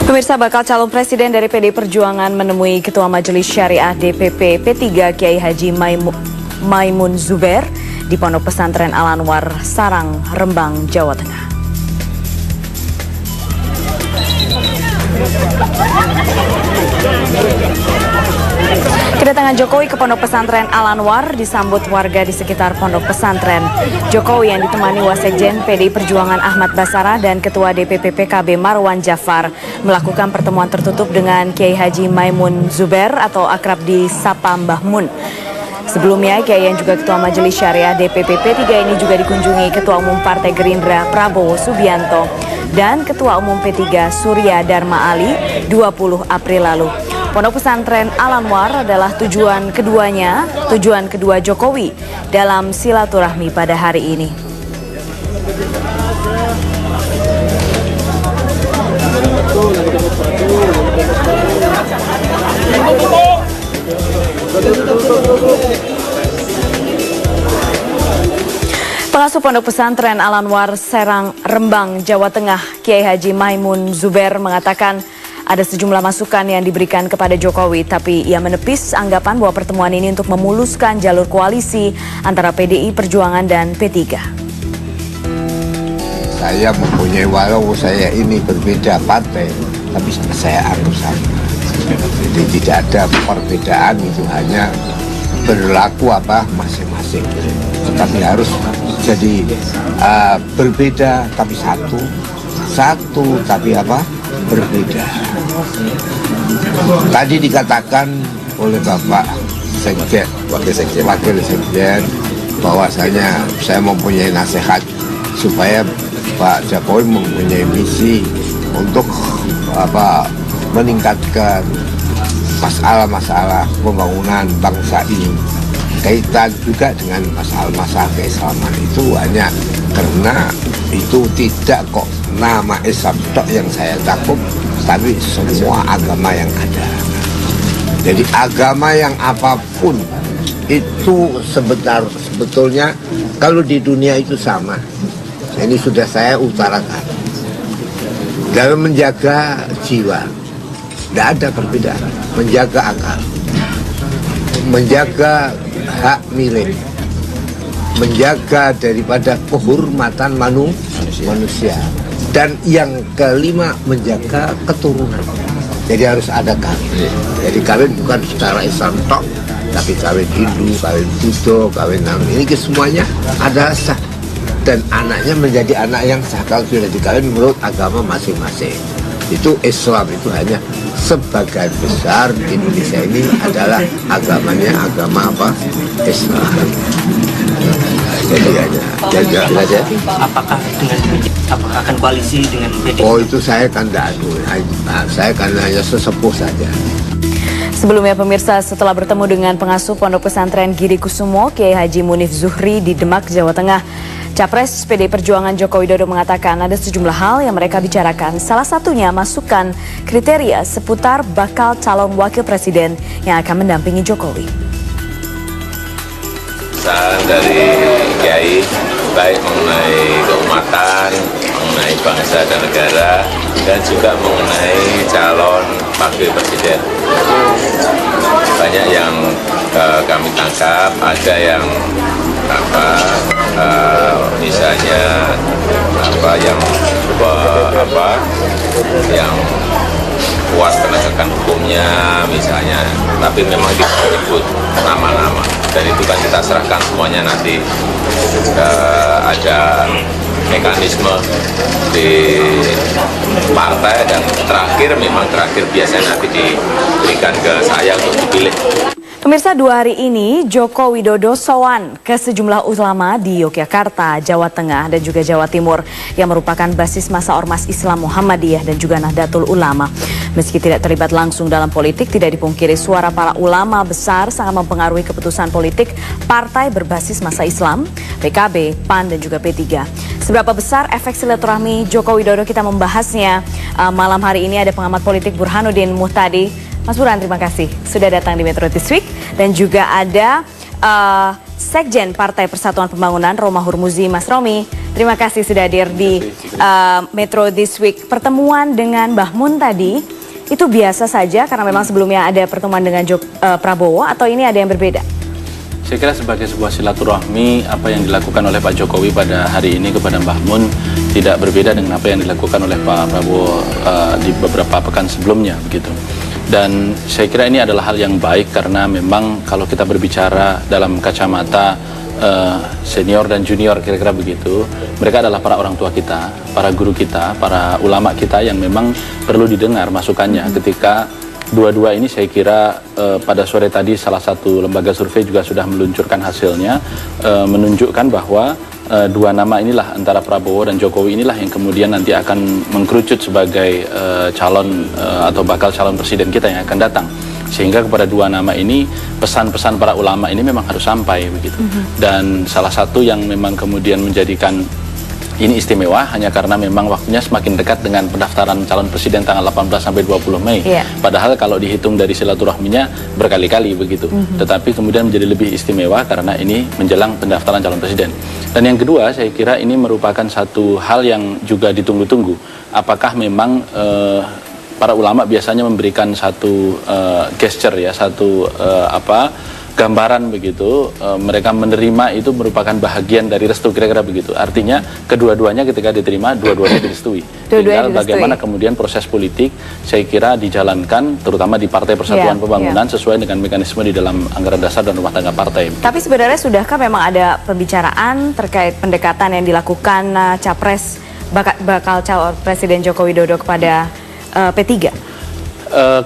Pemirsa, bakal calon presiden dari PDI Perjuangan menemui Ketua Majelis Syariah DPP P3 Kiai Haji Maimun Zubair di Pondok Pesantren Al-Anwar, Sarang, Rembang, Jawa Tengah. Kedatangan Jokowi ke Pondok Pesantren Al-Anwar disambut warga di sekitar Pondok Pesantren. Jokowi yang ditemani Wasekjen PDI Perjuangan Ahmad Basarah dan Ketua DPP PKB Marwan Jafar melakukan pertemuan tertutup dengan Kiai Haji Maimun Zubair atau akrab disapa Mbah Mun. Sebelumnya, Kiai yang juga Ketua Majelis Syariah DPP P3 ini juga dikunjungi Ketua Umum Partai Gerindra Prabowo Subianto dan Ketua Umum P3 Surya Dharma Ali 20 April lalu. Pondok Pesantren Al-Anwar adalah tujuan kedua Jokowi dalam silaturahmi pada hari ini. Pengasuh Pondok Pesantren Al-Anwar, Serang, Rembang, Jawa Tengah, Kiai Haji Maimun Zubair mengatakan ada sejumlah masukan yang diberikan kepada Jokowi, tapi ia menepis anggapan bahwa pertemuan ini untuk memuluskan jalur koalisi antara PDI Perjuangan dan P3. Saya mempunyai, walau saya ini berbeda partai, tapi saya harus sama. Jadi tidak ada perbedaan, itu hanya berlaku masing-masing. Tetapi harus jadi berbeda tapi satu tapi berbeda. Tadi dikatakan oleh Bapak Sekjen, Wakil Sekjen, bahwasanya saya mempunyai nasihat supaya Pak Jokowi mempunyai misi untuk meningkatkan masalah-masalah pembangunan bangsa ini. Kaitan juga dengan masalah-masalah keislaman itu hanya karena itu tidak kok nama Islam tok yang saya cakup, tapi semua agama yang ada. Jadi agama yang apapun itu sebetulnya kalau di dunia itu sama. Ini sudah saya utarakan. Dalam menjaga jiwa, tidak ada perbedaan. Menjaga akal, menjaga hak milik, menjaga daripada kehormatan manusia, dan yang kelima menjaga keturunan. Jadi harus ada kawin. Jadi kawin bukan secara Islam tok, tapi kawin Hindu, kawin Buddha, kawin ini semuanya ada sah, dan anaknya menjadi anak yang sah kalau sudah dikawin menurut agama masing-masing. Itu Islam itu hanya sebagian besar di Indonesia ini adalah agamanya agama Islam. Jadi aja. Apakah akan koalisi dengan PDI? Oh, itu saya kan tidak saya kan hanya sesepuh saja. Sebelumnya, pemirsa, setelah bertemu dengan pengasuh Pondok Pesantren Giri Kusumo, Kiai Haji Munif Zuhri di Demak, Jawa Tengah, Capres PDI Perjuangan Joko Widodo mengatakan ada sejumlah hal yang mereka bicarakan. Salah satunya masukan kriteria seputar bakal calon wakil presiden yang akan mendampingi Jokowi. Saran dari Kiai baik mengenai keumatan, mengenai bangsa dan negara, dan juga mengenai calon wakil presiden. Banyak yang kami tangkap, ada yang misalnya yang kuat penegakan hukumnya misalnya, tapi memang tidak menyebut nama-nama, dan itu kan kita serahkan semuanya nanti ada mekanisme di partai, dan terakhir biasanya nanti diberikan ke saya untuk dipilih. Pemirsa, 2 hari ini Joko Widodo sowan ke sejumlah ulama di Yogyakarta, Jawa Tengah, dan juga Jawa Timur yang merupakan basis massa Ormas Islam Muhammadiyah dan juga Nahdlatul Ulama. Meski tidak terlibat langsung dalam politik, tidak dipungkiri suara para ulama besar sangat mempengaruhi keputusan politik partai berbasis massa Islam, PKB, PAN, dan juga P3. Seberapa besar efek silaturahmi Joko Widodo, kita membahasnya malam hari ini. Ada pengamat politik Burhanuddin Muhtadi. Mas Burhan, terima kasih sudah datang di Metro This Week. Dan juga ada Sekjen Partai Persatuan Pembangunan Romahur Muzi, Mas Romi. terima kasih sudah hadir di Metro This Week. Pertemuan dengan Mbah Mun tadi itu biasa saja karena memang sebelumnya ada pertemuan dengan Prabowo, atau ini ada yang berbeda? Saya kira sebagai sebuah silaturahmi, apa yang dilakukan oleh Pak Jokowi pada hari ini kepada Mbah Mun tidak berbeda dengan apa yang dilakukan oleh Pak Prabowo di beberapa pekan sebelumnya, begitu. Dan saya kira ini adalah hal yang baik karena memang kalau kita berbicara dalam kacamata senior dan junior, kira-kira begitu, mereka adalah para orang tua kita, para guru kita, para ulama kita yang memang perlu didengar masukannya ketika dua-dua ini. Saya kira pada sore tadi salah satu lembaga survei juga sudah meluncurkan hasilnya, menunjukkan bahwa dua nama inilah antara Prabowo dan Jokowi inilah yang kemudian nanti akan mengkerucut sebagai calon atau bakal calon presiden kita yang akan datang. Sehingga kepada dua nama ini pesan-pesan para ulama ini memang harus sampai begitu. Dan salah satu yang memang kemudian menjadikan ini istimewa hanya karena memang waktunya semakin dekat dengan pendaftaran calon presiden tanggal 18 sampai 20 Mei. Padahal kalau dihitung dari silaturahminya berkali-kali begitu. Tetapi kemudian menjadi lebih istimewa karena ini menjelang pendaftaran calon presiden. Dan yang kedua, saya kira ini merupakan satu hal yang juga ditunggu-tunggu. Apakah memang para ulama biasanya memberikan satu gesture ya, satu gambaran begitu, mereka menerima itu merupakan bahagian dari restu, kira-kira begitu. Artinya kedua-duanya ketika diterima, dua-duanya direstui. Tinggal bagaimana kemudian proses politik saya kira dijalankan, terutama di Partai Persatuan Pembangunan sesuai dengan mekanisme di dalam anggaran dasar dan rumah tangga partai. Tapi sebenarnya sudahkah memang ada pembicaraan terkait pendekatan yang dilakukan capres bakal calon Presiden Joko Widodo kepada P3?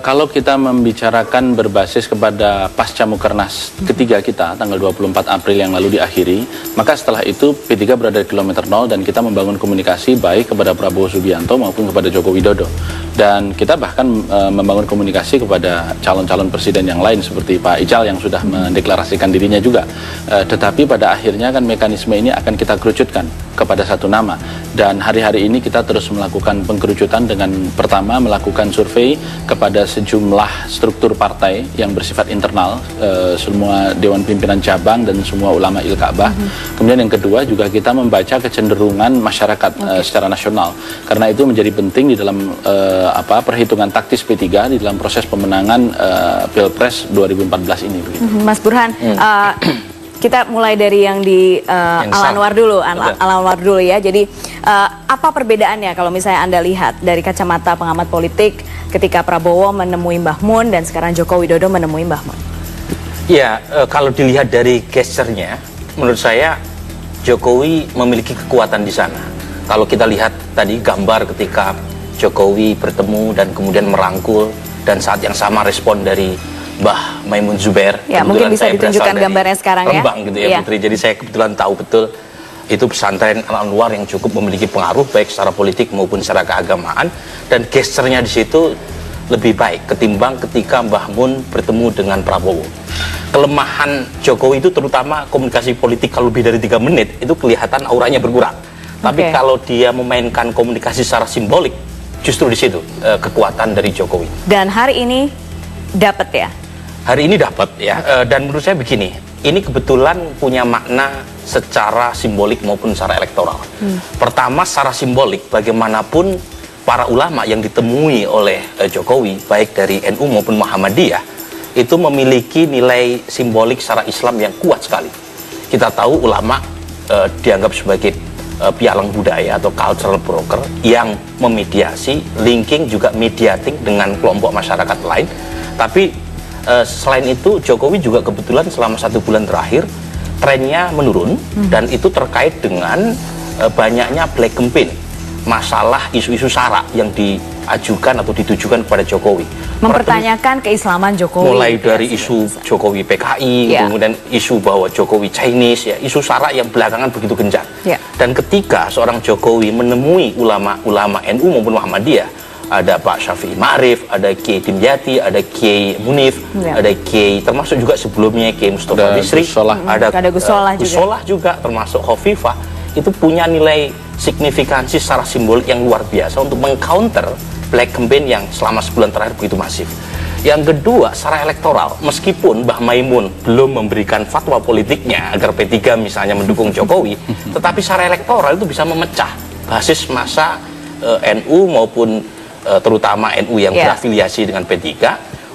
Kalau kita membicarakan berbasis kepada pasca Mukernas ketiga kita tanggal 24 April yang lalu diakhiri, maka setelah itu P3 berada di kilometer 0 dan kita membangun komunikasi baik kepada Prabowo Subianto maupun kepada Joko Widodo. Dan kita bahkan membangun komunikasi kepada calon-calon presiden yang lain seperti Pak Ical yang sudah mendeklarasikan dirinya juga. Tetapi pada akhirnya kan mekanisme ini akan kita kerucutkan kepada satu nama. Dan hari-hari ini kita terus melakukan pengkerucutan dengan pertama melakukan survei kepada sejumlah struktur partai yang bersifat internal, semua Dewan Pimpinan Cabang dan semua ulama Il-Ka'bah. Kemudian yang kedua juga kita membaca kecenderungan masyarakat secara nasional. Karena itu menjadi penting di dalam perhitungan taktis P3 di dalam proses pemenangan Pilpres 2014 ini. Begitu. Mas Burhan, kita mulai dari yang di Al-Anwar dulu, Al-Anwar dulu ya. Jadi apa perbedaannya kalau misalnya Anda lihat dari kacamata pengamat politik ketika Prabowo menemui Mbah Mun dan sekarang Joko Widodo menemui Mbah Mun? Ya, kalau dilihat dari gesturnya, menurut saya Jokowi memiliki kekuatan di sana. Kalau kita lihat tadi gambar ketika Jokowi bertemu dan kemudian merangkul, dan saat yang sama respon dari Mbah Maimun Zubair. Ya, mungkin bisa ditunjukkan gambarnya sekarang ya. Rembang gitu ya, Putri. Jadi saya kebetulan tahu betul itu pesantren Al-Anwar yang cukup memiliki pengaruh baik secara politik maupun secara keagamaan, dan gesturnya di situ lebih baik ketimbang ketika Mbah Mun bertemu dengan Prabowo. Kelemahan Jokowi itu terutama komunikasi politik kalau lebih dari 3 menit itu kelihatan auranya berkurang. Tapi kalau dia memainkan komunikasi secara simbolik, justru di situ kekuatan dari Jokowi. Dan hari ini dapat ya? Hari ini dapat ya, dan menurut saya begini, ini kebetulan punya makna secara simbolik maupun secara elektoral. Pertama, secara simbolik, bagaimanapun para ulama yang ditemui oleh Jokowi, baik dari NU maupun Muhammadiyah, itu memiliki nilai simbolik secara Islam yang kuat sekali. Kita tahu ulama dianggap sebagai pialang budaya atau cultural broker yang memediasi, linking juga mediating dengan kelompok masyarakat lain. Tapi selain itu Jokowi juga kebetulan selama 1 bulan terakhir trennya menurun, dan itu terkait dengan banyaknya black campaign, masalah isu-isu sara yang diajukan atau ditujukan kepada Jokowi, mempertanyakan keislaman Jokowi, mulai dari isu Jokowi PKI, kemudian isu bahwa Jokowi Chinese, ya, isu sara yang belakangan begitu gencar. Dan ketika seorang Jokowi menemui ulama-ulama NU maupun Muhammadiyah, ada Pak Syafi'i Ma'rif, ada Kiai Dimyati, ada Kiai Munif, ada Kiai, termasuk juga sebelumnya Kiai Mustafa Bisri, ada Gus Solah juga, termasuk Khofifah, itu punya nilai signifikansi secara simbolik yang luar biasa untuk mengcounter black campaign yang selama sebulan terakhir begitu masif. Yang kedua, secara elektoral, meskipun Mbah Maimun belum memberikan fatwa politiknya agar P3 misalnya mendukung Jokowi, tetapi secara elektoral itu bisa memecah basis massa NU maupun terutama NU yang berafiliasi dengan P3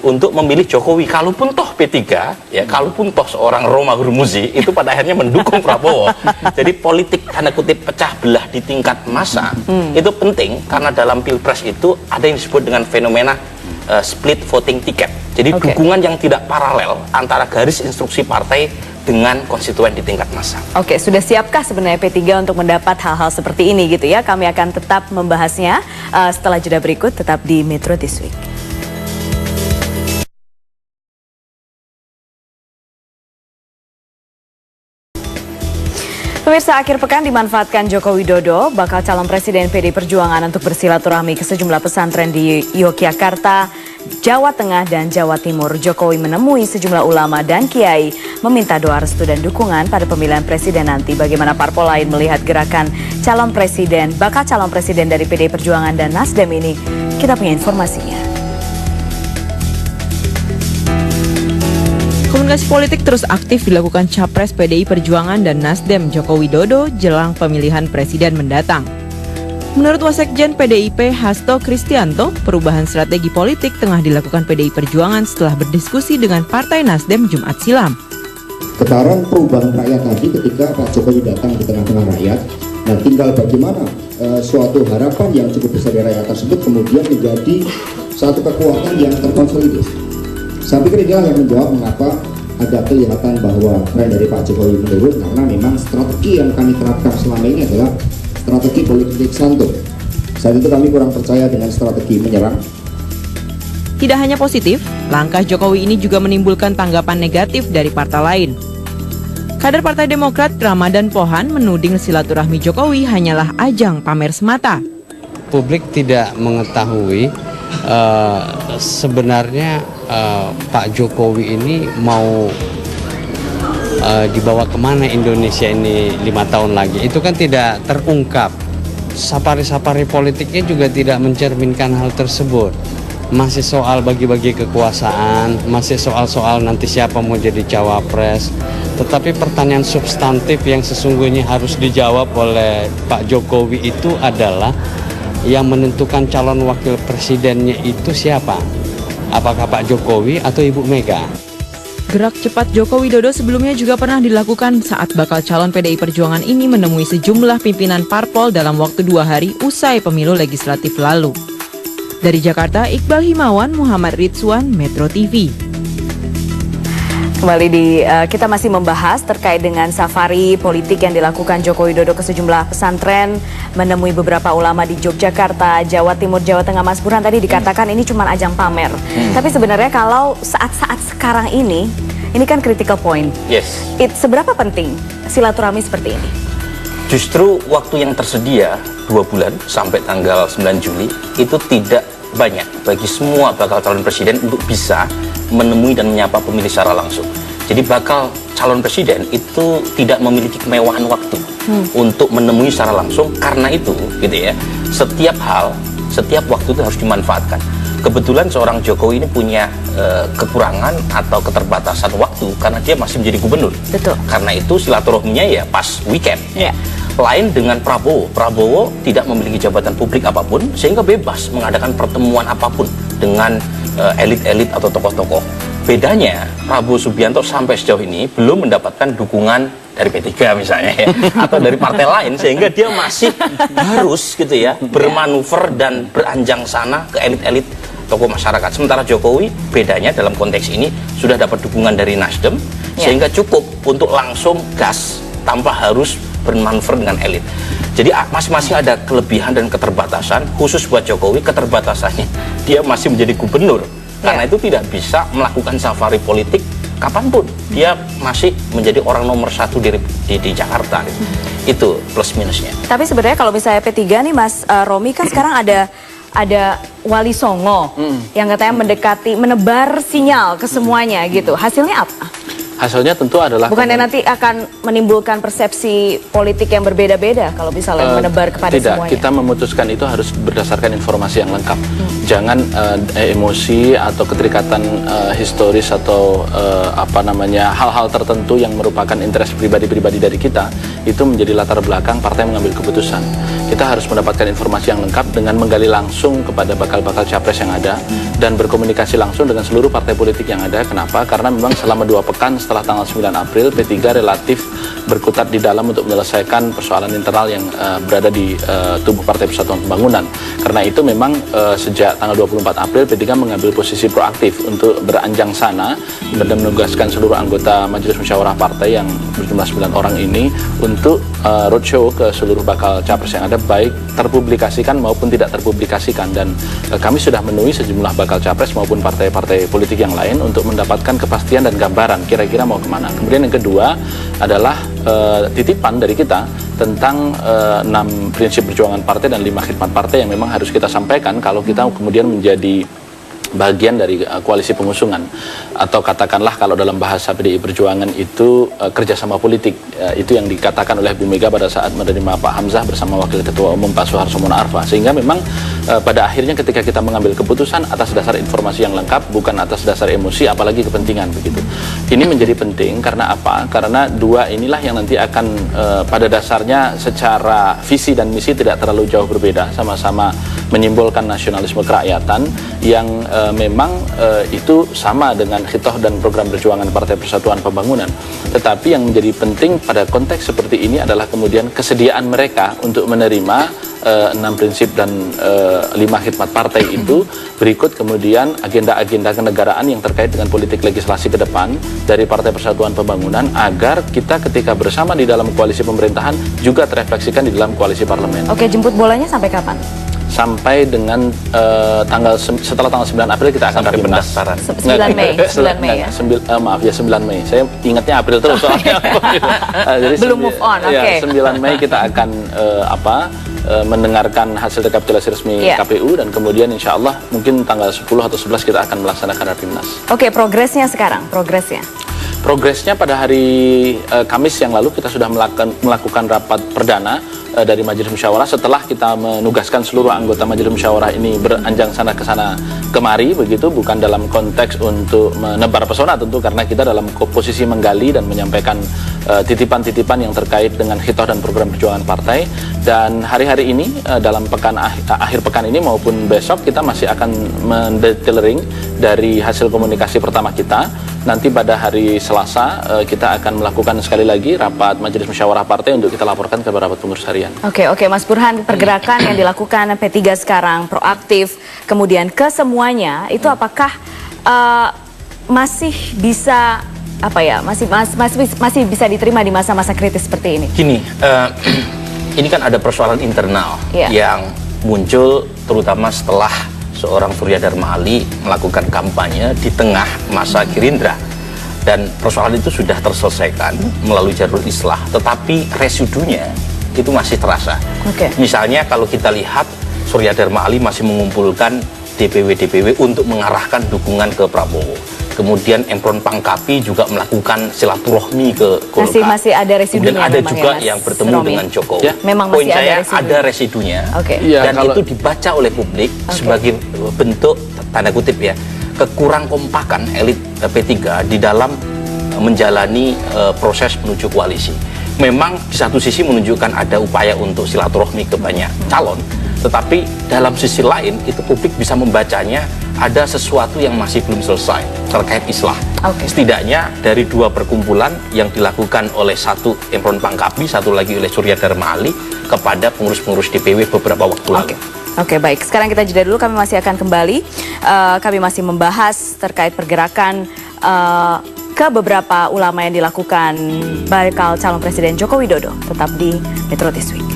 untuk memilih Jokowi. Kalaupun toh P3, ya kalaupun toh seorang Roma Hurmuzi itu pada akhirnya mendukung Prabowo. Jadi politik tanda kutip pecah belah di tingkat massa itu penting karena dalam Pilpres itu ada yang disebut dengan fenomena split voting ticket. Jadi dukungan yang tidak paralel antara garis instruksi partai dengan konstituen di tingkat massa. Oke, sudah siapkah sebenarnya P3 untuk mendapat hal-hal seperti ini gitu ya? Kami akan tetap membahasnya setelah jeda berikut, tetap di Metro This Week. Pemirsa, akhir pekan dimanfaatkan Joko Widodo, bakal calon presiden PD Perjuangan, untuk bersilaturahmi ke sejumlah pesantren di Yogyakarta, Jawa Tengah, dan Jawa Timur. Jokowi menemui sejumlah ulama dan kiai, meminta doa restu dan dukungan pada pemilihan presiden nanti. Bagaimana parpol lain melihat gerakan bakal calon presiden dari PD Perjuangan dan Nasdem ini? Kita punya informasinya. Komunikasi politik terus aktif dilakukan Capres PDI Perjuangan dan Nasdem Joko Widodo jelang pemilihan presiden mendatang. Menurut Wasekjen PDIP Hasto Kristianto, perubahan strategi politik tengah dilakukan PDI Perjuangan setelah berdiskusi dengan Partai Nasdem Jumat silam. Sekarang perubahan rakyat tadi ketika Pak Jokowi datang di tengah-tengah rakyat, nah tinggal bagaimana suatu harapan yang cukup besar dari rakyat tersebut kemudian menjadi satu kekuatan yang terkonsolidir. Saya pikir inilah yang menjawab mengapa ada kelihatan bahwa tren dari Pak Jokowi menurun, karena memang strategi yang kami terapkan selama ini adalah strategi politik santun. Saat itu kami kurang percaya dengan strategi menyerang. Tidak hanya positif, langkah Jokowi ini juga menimbulkan tanggapan negatif dari partai lain. Kader Partai Demokrat Ramadan Pohan menuding silaturahmi Jokowi hanyalah ajang pamer semata. Publik tidak mengetahui sebenarnya Pak Jokowi ini mau dibawa kemana Indonesia ini 5 tahun lagi. Itu kan tidak terungkap. Sapari-sapari politiknya juga tidak mencerminkan hal tersebut. Masih soal bagi-bagi kekuasaan, masih soal-soal nanti siapa mau jadi cawapres. Tetapi pertanyaan substantif yang sesungguhnya harus dijawab oleh Pak Jokowi itu adalah yang menentukan calon wakil presidennya itu siapa? Apakah Pak Jokowi atau Ibu Mega? Gerak cepat Joko Widodo sebelumnya juga pernah dilakukan saat bakal calon PDI Perjuangan ini menemui sejumlah pimpinan parpol dalam waktu 2 hari usai pemilu legislatif lalu. Dari Jakarta, Iqbal Himawan, Muhammad Ridwan, Metro TV. Kembali kita masih membahas terkait dengan safari politik yang dilakukan Joko Widodo ke sejumlah pesantren, menemui beberapa ulama di Yogyakarta, Jawa Timur, Jawa Tengah. Mas Burhan tadi dikatakan ini cuma ajang pamer. Tapi sebenarnya kalau saat-saat sekarang ini kan critical point. Yes. Seberapa penting silaturahmi seperti ini? Justru waktu yang tersedia 2 bulan sampai tanggal 9 Juli itu tidak banyak bagi semua bakal calon presiden untuk bisa menemui dan menyapa pemilih secara langsung. Jadi bakal calon presiden itu tidak memiliki kemewahan waktu untuk menemui secara langsung. Karena itu, gitu ya, setiap waktu itu harus dimanfaatkan. Kebetulan seorang Jokowi ini punya kekurangan atau keterbatasan waktu karena dia masih menjadi gubernur. Betul. Karena itu silaturahminya ya pas weekend. Yeah. Lain dengan Prabowo tidak memiliki jabatan publik apapun sehingga bebas mengadakan pertemuan apapun dengan elit-elit atau tokoh-tokoh. Bedanya Prabowo Subianto sampai sejauh ini belum mendapatkan dukungan dari P3 misalnya ya, atau dari partai lain, sehingga dia masih harus gitu ya bermanuver dan beranjang sana ke elit-elit tokoh masyarakat. Sementara Jokowi bedanya dalam konteks ini sudah dapat dukungan dari Nasdem sehingga cukup untuk langsung gas tanpa harus bermanuver dengan elit. Jadi masing-masing ada kelebihan dan keterbatasan. Khusus buat Jokowi, keterbatasannya dia masih menjadi gubernur. Karena itu tidak bisa melakukan safari politik kapanpun. Dia masih menjadi orang nomor 1 di Jakarta. Itu plus minusnya. Tapi sebenarnya kalau misalnya P3 nih Mas Romi, kan sekarang ada Wali Songo yang katanya menebar sinyal ke semuanya gitu. Hasilnya apa? Hasilnya tentu adalah bukannya nanti akan menimbulkan persepsi politik yang berbeda-beda kalau misalnya menebar kepada tidak, semuanya. kita memutuskan itu harus berdasarkan informasi yang lengkap. Jangan emosi atau keterikatan historis atau hal-hal tertentu yang merupakan interest pribadi-pribadi dari kita itu menjadi latar belakang partai mengambil keputusan. Kita harus mendapatkan informasi yang lengkap dengan menggali langsung kepada bakal-bakal capres yang ada dan berkomunikasi langsung dengan seluruh partai politik yang ada. Kenapa? Karena memang selama 2 pekan setelah tanggal 9 April, P3 relatif berkutat di dalam untuk menyelesaikan persoalan internal yang berada di tubuh Partai Persatuan Pembangunan. Karena itu memang sejak tanggal 24 April, P3 mengambil posisi proaktif untuk beranjang sana dan menugaskan seluruh anggota Majelis Musyawarah Partai yang berjumlah 9 orang ini untuk roadshow ke seluruh bakal capres yang ada, baik terpublikasikan maupun tidak terpublikasikan. Dan kami sudah menemui sejumlah bakal capres maupun partai-partai politik yang lain untuk mendapatkan kepastian dan gambaran kira-kira mau kemana. Kemudian yang kedua adalah titipan dari kita tentang 6 prinsip perjuangan partai dan 5 khidmat partai yang memang harus kita sampaikan kalau kita kemudian menjadi bagian dari koalisi pengusungan, atau katakanlah kalau dalam bahasa PDI Perjuangan itu kerjasama politik. Itu yang dikatakan oleh Bu Mega pada saat menerima Pak Hamzah bersama Wakil Ketua Umum Pak Soeharto Mono Arfa. Sehingga memang pada akhirnya ketika kita mengambil keputusan atas dasar informasi yang lengkap, bukan atas dasar emosi apalagi kepentingan begitu. Ini menjadi penting karena apa? Karena dua inilah yang nanti akan pada dasarnya secara visi dan misi tidak terlalu jauh berbeda, sama-sama menyimbolkan nasionalisme kerakyatan yang memang itu sama dengan khitoh dan program perjuangan Partai Persatuan Pembangunan. Tetapi yang menjadi penting pada konteks seperti ini adalah kemudian kesediaan mereka untuk menerima 6 prinsip dan 5 khidmat partai itu, berikut kemudian agenda-agenda kenegaraan yang terkait dengan politik legislasi ke depan dari Partai Persatuan Pembangunan, agar kita ketika bersama di dalam koalisi pemerintahan juga terefleksikan di dalam koalisi parlemen. Oke, jemput bolanya sampai kapan? Sampai dengan setelah tanggal 9 April kita akan sampai pendaftaran. 9 Mei, 9 Mei ya? Maaf ya, 9 Mei. Saya ingatnya April terus soalnya. Jadi belum move on, oke. Ya, 9 Mei kita akan mendengarkan hasil rekapitulasi resmi KPU, dan kemudian insya Allah mungkin tanggal 10 atau 11 kita akan melaksanakan Rapimnas. Oke, progresnya sekarang, Progresnya pada hari Kamis yang lalu kita sudah melakukan rapat perdana dari Majelis Musyawarah setelah kita menugaskan seluruh anggota Majelis Musyawarah ini beranjang sana ke sana kemari begitu, bukan dalam konteks untuk menebar pesona tentu, karena kita dalam posisi menggali dan menyampaikan titipan-titipan yang terkait dengan khitoh dan program perjuangan partai. Dan hari-hari ini dalam akhir pekan ini maupun besok kita masih akan mendetailering dari hasil komunikasi pertama kita. Nanti pada hari Selasa kita akan melakukan sekali lagi rapat Majelis Musyawarah Partai untuk kita laporkan ke rapat pengurus harian. Oke, Mas Burhan, pergerakan yang dilakukan P3 sekarang proaktif, kemudian ke semuanya, itu apakah masih bisa masih bisa diterima di masa-masa kritis seperti ini? Gini, ini kan ada persoalan internal yang muncul terutama setelah seorang Surya Dharma Ali melakukan kampanye di tengah masa Gerindra, dan persoalan itu sudah terselesaikan melalui jalur islah, tetapi residunya itu masih terasa. Misalnya kalau kita lihat Surya Dharma Ali masih mengumpulkan DPW untuk mengarahkan dukungan ke Prabowo. Kemudian Empron Pangkapi juga melakukan silaturahmi ke Golkar. Masih ada residunya. Kemudian ada juga yang bertemu dengan Jokowi. Memang Poin masih saya ada residunya. Dan itu dibaca oleh publik sebagai bentuk tanda kutip ya, kekurang kompakan elit P3 di dalam menjalani proses menuju koalisi. Memang di satu sisi menunjukkan ada upaya untuk silaturahmi ke banyak calon, tetapi dalam sisi lain itu publik bisa membacanya ada sesuatu yang masih belum selesai terkait islah. Setidaknya dari 2 perkumpulan yang dilakukan oleh satu Empron Pangkapi, satu lagi oleh Surya Dharma Ali kepada pengurus-pengurus DPW beberapa waktu lalu. Oke, baik. Sekarang kita jeda dulu, kami masih akan kembali. Kami masih membahas terkait pergerakan ke beberapa ulama yang dilakukan bakal calon Presiden Joko Widodo. Tetap di Metro This Week.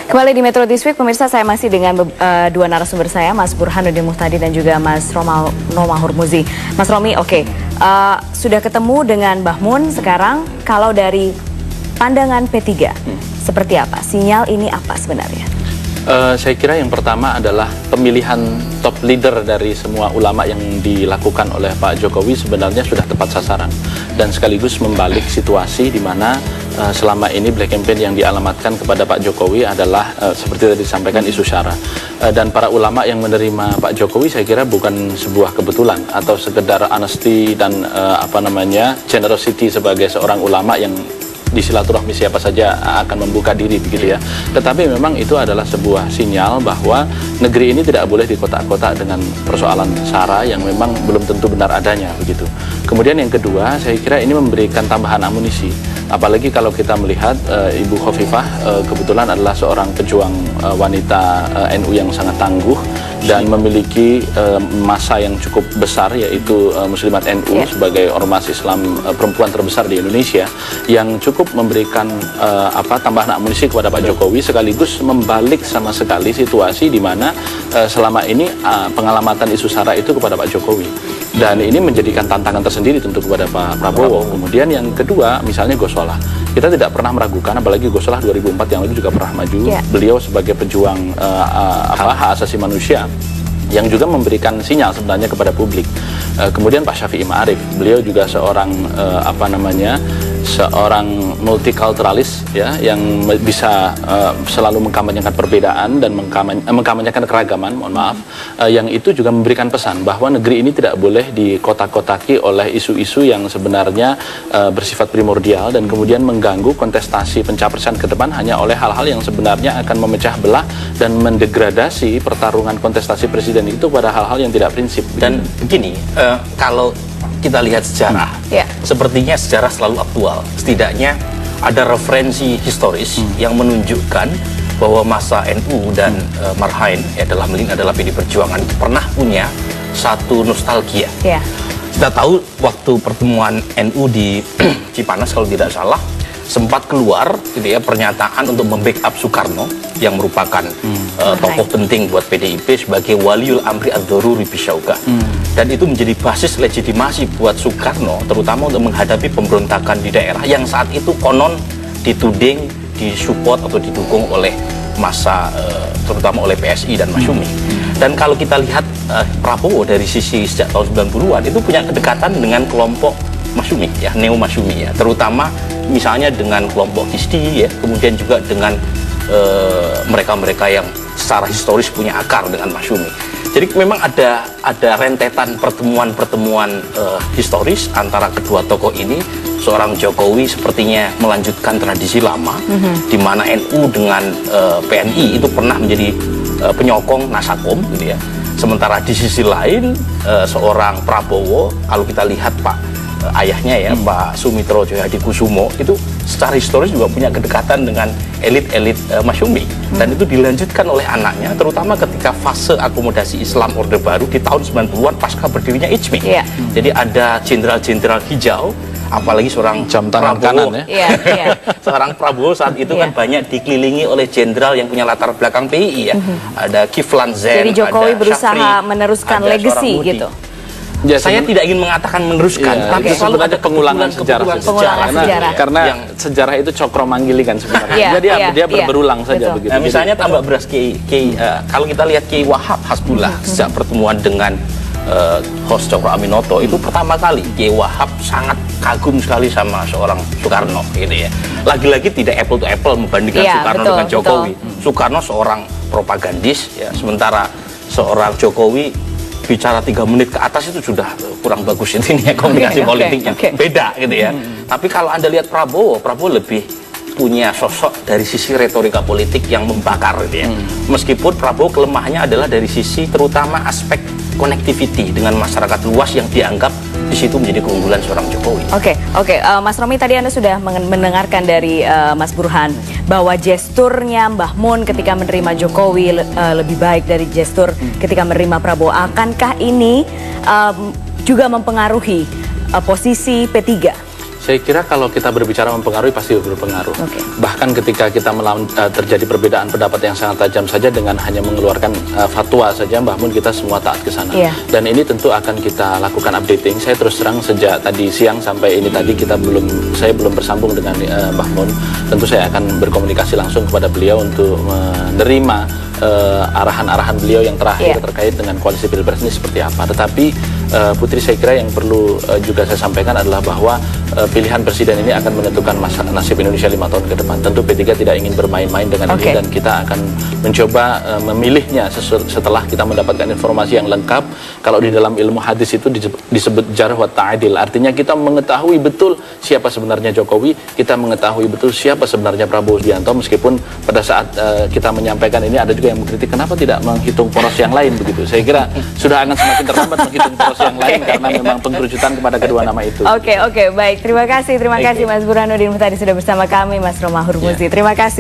Kembali di Metro This Week, pemirsa, saya masih dengan 2 narasumber saya, Mas Burhanuddin Muhtadi dan juga Mas Romahur Muzi. Mas Romi, sudah ketemu dengan Mbah Mun. Sekarang kalau dari pandangan P3, seperti apa? Sinyal ini apa sebenarnya? Saya kira yang pertama adalah pemilihan top leader dari semua ulama yang dilakukan oleh Pak Jokowi sebenarnya sudah tepat sasaran dan sekaligus membalik situasi di mana selama ini black campaign yang dialamatkan kepada Pak Jokowi adalah seperti tadi disampaikan isu SYARA, dan para ulama yang menerima Pak Jokowi saya kira bukan sebuah kebetulan atau sekedar honesty dan generosity sebagai seorang ulama yang di silaturahmi siapa saja akan membuka diri begitu ya. Tetapi memang itu adalah sebuah sinyal bahwa negeri ini tidak boleh dikotak-kotak dengan persoalan SARA yang memang belum tentu benar adanya begitu. Kemudian yang kedua, saya kira ini memberikan tambahan amunisi. Apalagi kalau kita melihat Ibu Khofifah kebetulan adalah seorang pejuang wanita NU yang sangat tangguh dan memiliki massa yang cukup besar, yaitu Muslimat NU sebagai ormas Islam perempuan terbesar di Indonesia, yang cukup memberikan tambahan amunisi kepada Pak Jokowi, sekaligus membalik sama sekali situasi di mana selama ini pengalamatan isu SARA itu kepada Pak Jokowi, dan ini menjadikan tantangan tersendiri tentu kepada Pak Prabowo. Kemudian yang kedua, misalnya Ghosnola, kita tidak pernah meragukan, apalagi Ghosnola 2004 yang lalu juga pernah maju, beliau sebagai pejuang hak asasi manusia yang juga memberikan sinyal sebenarnya kepada publik. Kemudian Pak Syafi'i Ma'arif, beliau juga seorang seorang multikulturalis ya, yang bisa selalu mengkampanyekan perbedaan dan mengkampanyekan keragaman, mohon maaf, yang itu juga memberikan pesan bahwa negeri ini tidak boleh dikotak-kotaki oleh isu-isu yang sebenarnya bersifat primordial dan kemudian mengganggu kontestasi pencapresan ke depan hanya oleh hal-hal yang sebenarnya akan memecah belah dan mendegradasi pertarungan kontestasi presiden itu pada hal-hal yang tidak prinsip. Dan begini, kalau kita lihat sejarah, sepertinya sejarah selalu aktual. Setidaknya ada referensi historis yang menunjukkan bahwa masa NU dan Marhain adalah PD Perjuangan itu pernah punya satu nostalgia. Kita tahu waktu pertemuan NU di Cipanas kalau tidak salah sempat keluar gitu ya pernyataan untuk membackup Soekarno yang merupakan tokoh penting buat PDIP sebagai waliul amri ad-daruri bisyauka. Dan itu menjadi basis legitimasi buat Soekarno terutama untuk menghadapi pemberontakan di daerah yang saat itu konon dituding, disupport atau didukung oleh massa terutama oleh PSI dan Masyumi. Dan kalau kita lihat Prabowo dari sisi sejak tahun 90-an itu punya kedekatan dengan kelompok Masyumi ya, neo Masyumi ya, terutama misalnya dengan kelompok Kisdi ya, kemudian juga dengan mereka-mereka yang secara historis punya akar dengan Masyumi. Jadi memang ada rentetan pertemuan-pertemuan historis antara kedua tokoh ini. Seorang Jokowi sepertinya melanjutkan tradisi lama di mana NU dengan PNI itu pernah menjadi penyokong Nasakom gitu ya. Sementara di sisi lain seorang Prabowo, kalau kita lihat ayahnya ya, Pak Sumitro Djahadikusumo itu secara historis juga punya kedekatan dengan elit-elit Masyumi, dan itu dilanjutkan oleh anaknya terutama ketika fase akomodasi Islam Orde Baru di tahun 90-an pasca berdirinya IJMI. Jadi ada jenderal-jenderal hijau, apalagi seorang jam tangan Prabowo, kanan ya. seorang Prabowo saat itu kan banyak dikelilingi oleh jenderal yang punya latar belakang PI ya. Ada Kiflan Zen, jadi Jokowi ada berusaha Syafri, meneruskan ada legacy gitu. Ya, saya tidak ingin mengatakan meneruskan, tapi itu selalu sebenarnya ada pengulangan sejarah. Karena yang sejarah itu cokro manggili kan sebenarnya. Jadi dia berulang saja begitu. Nah, misalnya tambak beras kalau kita lihat Kiai Wahab Hasbullah sejak pertemuan dengan host Cokro Aminoto itu pertama kali Kiai Wahab sangat kagum sekali sama seorang Soekarno gitu ya. Lagi-lagi tidak apple to apple membandingkan Soekarno dengan Jokowi. Soekarno seorang propagandis ya, sementara seorang Jokowi bicara 3 menit ke atas itu sudah kurang bagus ini ya, komunikasi politiknya beda gitu ya. Tapi kalau Anda lihat Prabowo lebih punya sosok dari sisi retorika politik yang membakar gitu ya. Meskipun Prabowo kelemahannya adalah dari sisi terutama aspek connectivity dengan masyarakat luas yang dianggap di situ menjadi keunggulan seorang Jokowi. Mas Romi, tadi Anda sudah mendengarkan dari Mas Burhan bahwa gesturnya Mbah Mun ketika menerima Jokowi lebih baik dari gestur ketika menerima Prabowo. Akankah ini juga mempengaruhi posisi P3? Saya kira kalau kita berbicara mempengaruhi pasti berpengaruh. Bahkan ketika kita terjadi perbedaan pendapat yang sangat tajam saja dengan hanya mengeluarkan fatwa saja, Mbah Mun kita semua taat ke sana. Dan ini tentu akan kita lakukan updating. Saya terus terang sejak tadi siang sampai ini tadi saya belum bersambung dengan Mbah Mun. Tentu saya akan berkomunikasi langsung kepada beliau untuk menerima arahan-arahan beliau yang terakhir terkait dengan koalisi pilpres ini seperti apa. Tetapi Putri, saya kira yang perlu juga saya sampaikan adalah bahwa pilihan presiden ini akan menentukan nasib Indonesia 5 tahun ke depan. Tentu P3 tidak ingin bermain-main dengan ini, dan kita akan mencoba memilihnya setelah kita mendapatkan informasi yang lengkap. Kalau di dalam ilmu hadis itu disebut jarh wa ta'dil, artinya kita mengetahui betul siapa sebenarnya Jokowi, kita mengetahui betul siapa sebenarnya Prabowo Subianto, meskipun pada saat kita menyampaikan ini ada juga yang mengkritik kenapa tidak menghitung poros yang lain begitu. Saya kira sudah akan semakin terlambat menghitung poros yang lain karena memang pengkerucutan kepada kedua nama itu. Oke, baik. Terima kasih Mas Burhanuddin Muhtadi sudah bersama kami, Mas Romahur Muzi. Terima kasih.